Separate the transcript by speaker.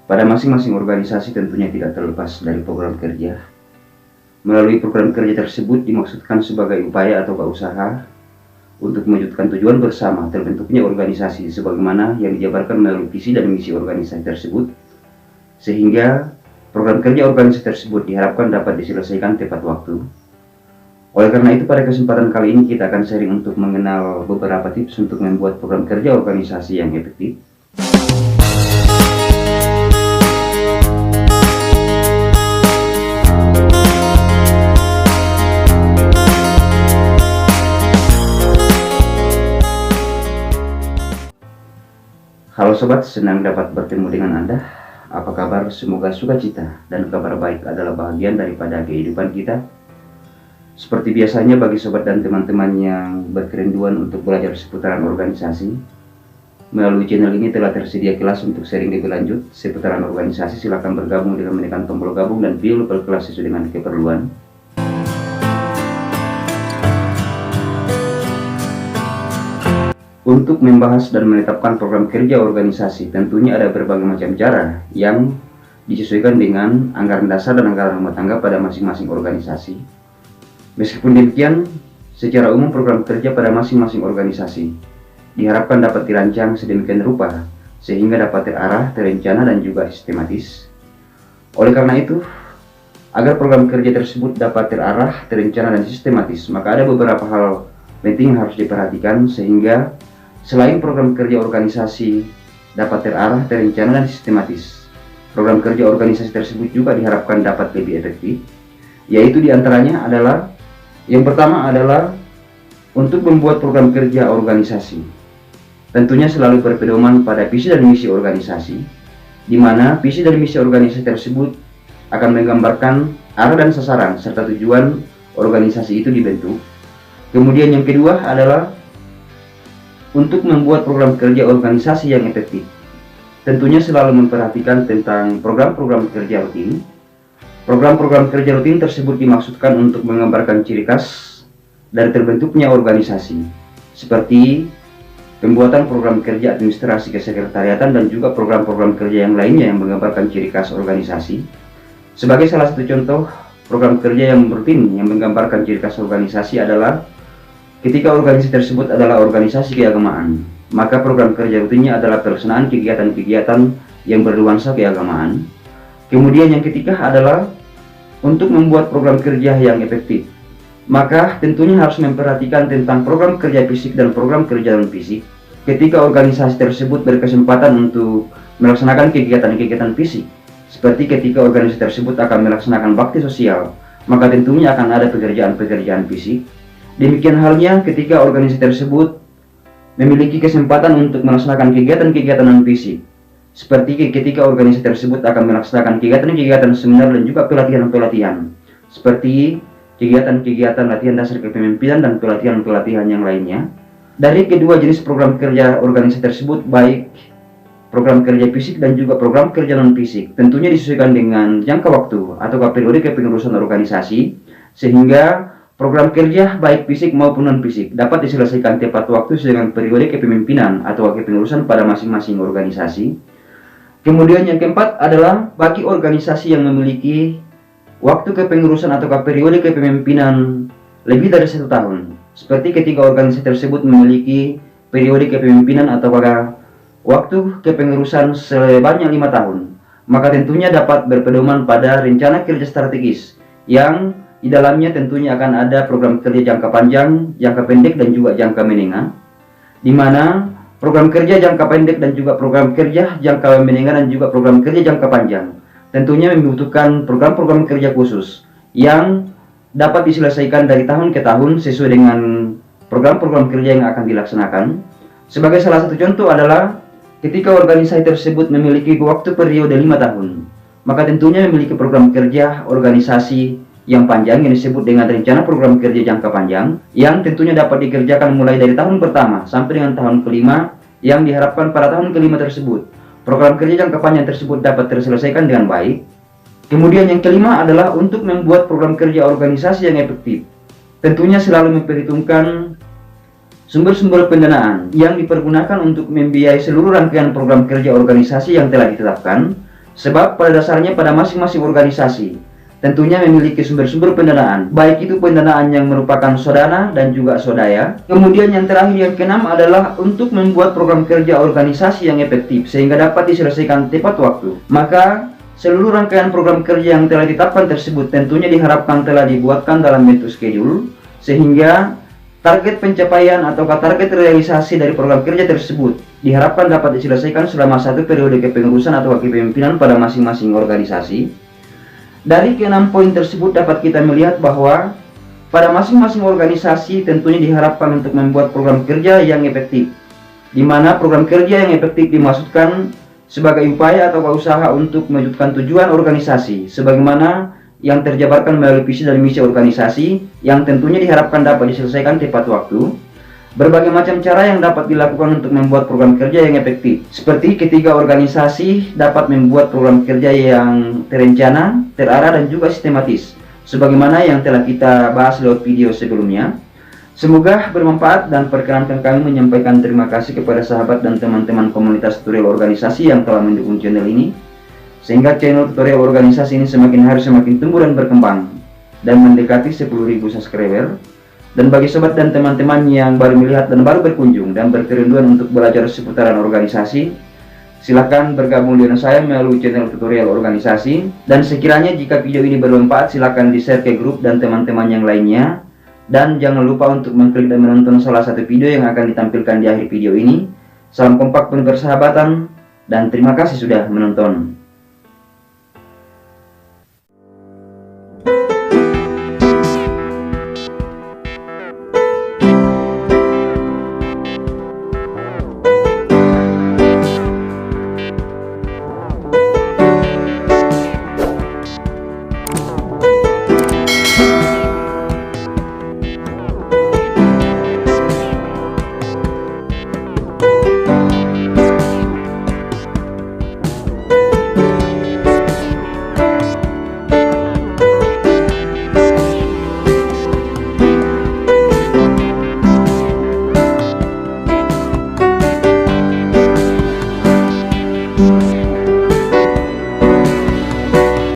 Speaker 1: pada masing-masing organisasi tentunya tidak terlepas dari program kerja. Melalui program kerja tersebut dimaksudkan sebagai upaya atau usaha untuk mewujudkan tujuan bersama terbentuknya organisasi sebagaimana yang dijabarkan melalui visi dan misi organisasi tersebut, sehingga program kerja organisasi tersebut diharapkan dapat diselesaikan tepat waktu. Oleh karena itu, pada kesempatan kali ini kita akan sharing untuk mengenal beberapa tips untuk membuat program kerja organisasi yang efektif. Halo sobat, senang dapat bertemu dengan Anda. Apa kabar? Semoga sukacita dan kabar baik adalah bagian daripada kehidupan kita. Seperti biasanya bagi sobat dan teman-teman yang berkerinduan untuk belajar seputaran organisasi, melalui channel ini telah tersedia kelas untuk sharing lebih lanjut seputaran organisasi. Silakan bergabung dengan menekan tombol gabung dan pilih level kelas sesuai dengan keperluan. Untuk membahas dan menetapkan program kerja organisasi, tentunya ada berbagai macam cara yang disesuaikan dengan anggaran dasar dan anggaran rumah tangga pada masing-masing organisasi. Meskipun demikian, secara umum program kerja pada masing-masing organisasi diharapkan dapat dirancang sedemikian rupa sehingga dapat terarah, terencana, dan juga sistematis. Oleh karena itu, agar program kerja tersebut dapat terarah, terencana, dan sistematis, maka ada beberapa hal penting yang harus diperhatikan sehingga selain program kerja organisasi dapat terarah, terencana, dan sistematis, program kerja organisasi tersebut juga diharapkan dapat lebih efektif, yaitu diantaranya adalah, yang pertama adalah untuk membuat program kerja organisasi. Tentunya selalu berpedoman pada visi dan misi organisasi, di mana visi dan misi organisasi tersebut akan menggambarkan arah dan sasaran serta tujuan organisasi itu dibentuk. Kemudian yang kedua adalah untuk membuat program kerja organisasi yang efektif, tentunya selalu memperhatikan tentang program-program kerja rutin. Program-program kerja rutin tersebut dimaksudkan untuk menggambarkan ciri khas dari terbentuknya organisasi, seperti pembuatan program kerja administrasi kesekretariatan dan juga program-program kerja yang lainnya yang menggambarkan ciri khas organisasi. Sebagai salah satu contoh program kerja yang rutin yang menggambarkan ciri khas organisasi adalah ketika organisasi tersebut adalah organisasi keagamaan, maka program kerja rutinnya adalah pelaksanaan kegiatan-kegiatan yang bernuansa keagamaan. Kemudian yang ketiga adalah untuk membuat program kerja yang efektif, maka tentunya harus memperhatikan tentang program kerja fisik dan program kerja non-fisik. Ketika organisasi tersebut berkesempatan untuk melaksanakan kegiatan-kegiatan fisik, seperti ketika organisasi tersebut akan melaksanakan bakti sosial, maka tentunya akan ada pekerjaan-pekerjaan fisik. Demikian halnya ketika organisasi tersebut memiliki kesempatan untuk melaksanakan kegiatan-kegiatan non-fisik, seperti ketika organisasi tersebut akan melaksanakan kegiatan-kegiatan seminar dan juga pelatihan-pelatihan, seperti kegiatan-kegiatan latihan dasar kepemimpinan dan pelatihan-pelatihan yang lainnya. Dari kedua jenis program kerja organisasi tersebut, baik program kerja fisik dan juga program kerja non-fisik, tentunya disesuaikan dengan jangka waktu atau periode kepengurusan organisasi, sehingga program kerja baik fisik maupun non-fisik dapat diselesaikan tepat waktu dengan periode kepemimpinan atau kepengurusan pada masing-masing organisasi. Kemudian yang keempat adalah bagi organisasi yang memiliki waktu kepengurusan atau periode kepemimpinan lebih dari 1 tahun, seperti ketika organisasi tersebut memiliki periode kepemimpinan atau waktu kepengurusan sebanyak 5 tahun, maka tentunya dapat berpedoman pada rencana kerja strategis yang di dalamnya tentunya akan ada program kerja jangka panjang, jangka pendek, dan juga jangka menengah, di mana program kerja jangka pendek dan juga program kerja jangka menengah dan juga program kerja jangka panjang tentunya membutuhkan program-program kerja khusus yang dapat diselesaikan dari tahun ke tahun sesuai dengan program-program kerja yang akan dilaksanakan. Sebagai salah satu contoh adalah ketika organisasi tersebut memiliki waktu periode 5 tahun, maka tentunya memiliki program kerja organisasi yang panjang yang disebut dengan rencana program kerja jangka panjang yang tentunya dapat dikerjakan mulai dari tahun pertama sampai dengan tahun kelima, yang diharapkan pada tahun kelima tersebut program kerja jangka panjang tersebut dapat terselesaikan dengan baik. Kemudian yang kelima adalah untuk membuat program kerja organisasi yang efektif, tentunya selalu memperhitungkan sumber-sumber pendanaan yang dipergunakan untuk membiayai seluruh rangkaian program kerja organisasi yang telah ditetapkan, Sebab pada dasarnya pada masing-masing organisasi tentunya memiliki sumber-sumber pendanaan, baik itu pendanaan yang merupakan sodana dan juga swadaya. Kemudian yang terakhir, yang keenam, adalah untuk membuat program kerja organisasi yang efektif sehingga dapat diselesaikan tepat waktu. Maka seluruh rangkaian program kerja yang telah ditetapkan tersebut tentunya diharapkan telah dibuatkan dalam bentuk schedule, sehingga target pencapaian atau target realisasi dari program kerja tersebut diharapkan dapat diselesaikan selama satu periode kepengurusan atau kepemimpinan pada masing-masing organisasi. Dari keenam poin tersebut dapat kita melihat bahwa pada masing-masing organisasi tentunya diharapkan untuk membuat program kerja yang efektif, di mana program kerja yang efektif dimaksudkan sebagai upaya atau usaha untuk mewujudkan tujuan organisasi sebagaimana yang terjabarkan melalui visi dan misi organisasi, yang tentunya diharapkan dapat diselesaikan tepat waktu. Berbagai macam cara yang dapat dilakukan untuk membuat program kerja yang efektif, seperti ketiga organisasi dapat membuat program kerja yang terencana, terarah, dan juga sistematis, sebagaimana yang telah kita bahas lewat video sebelumnya. Semoga bermanfaat, dan perkenankan kami menyampaikan terima kasih kepada sahabat dan teman-teman komunitas tutorial organisasi yang telah mendukung channel ini, sehingga channel tutorial organisasi ini semakin hari semakin tumbuh dan berkembang dan mendekati 10.000 subscriber. Dan bagi sobat dan teman-teman yang baru melihat dan baru berkunjung dan berkerinduan untuk belajar seputaran organisasi, silakan bergabung dengan saya melalui channel tutorial organisasi. Dan sekiranya jika video ini bermanfaat, silakan di-share ke grup dan teman-teman yang lainnya. Dan jangan lupa untuk mengklik dan menonton salah satu video yang akan ditampilkan di akhir video ini. Salam kompak penuh persahabatan, dan terima kasih sudah menonton.